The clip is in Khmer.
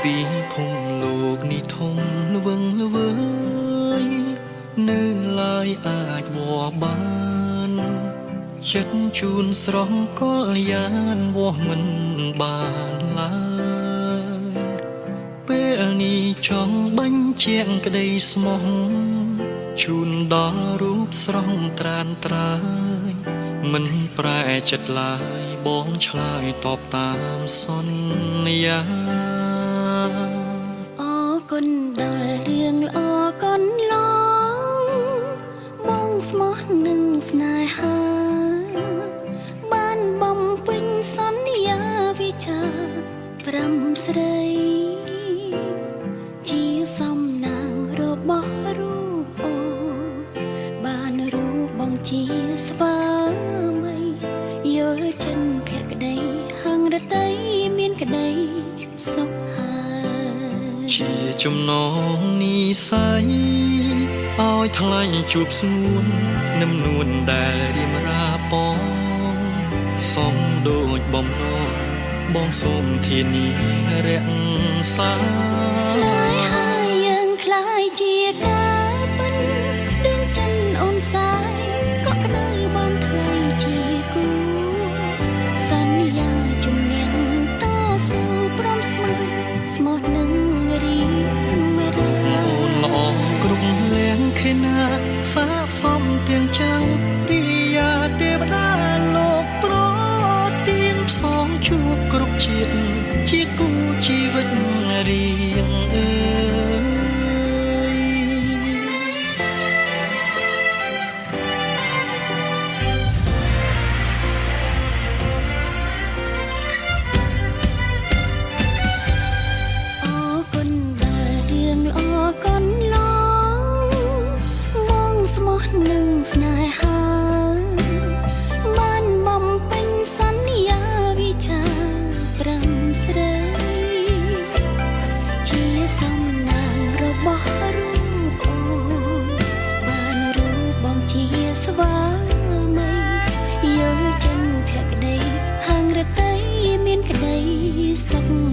ពីភូមិលោកនេះធំល្វឹងល្វើយនៅឡើយអាចវបានចិត្តជូនស្រស់កលយានវោះមិនបានឡើយពេលនេះចង់បញ្ជាក់ក្តីស្មោះជូនដល់រូបស្រស់ត្រានត្រើយមិនប្រែចិត្តឡើយបងឆ្លើយតបតាមសន្យាអរគុណដល់រឿងល្អកូនឡងបងស្មោះនឹងស្នេហាបានបំពេញសន្យាវិចាប្រាំស្រីជាសំណាងរបស់រូបអូបានរូបបងជាស្វាមីយល់ចិនភក្តីហឹងរតីមានក្តីសុខហើយជាចំណងនិស័យឲ្យថ្លៃជួបស្ងួននឹមនួនដែលរៀមរាពងសំដូចបំណងបងសូមធានារក្សាស្នេហាយើងคล้ายជាការពិតដួងចិនអូនសាយកក់ក្ដៅបានថ្លៃជាគូសន្យាជំនះតស៊ូព្រមស្មោះស្មោះនឹងរៀមរាអូនល្អគ្រប់លៀងខេណាសាសំទាំងចាំងរិយាទេវតាលោកប្រទៀងផ្សងជួបគ្រប់ជាតិ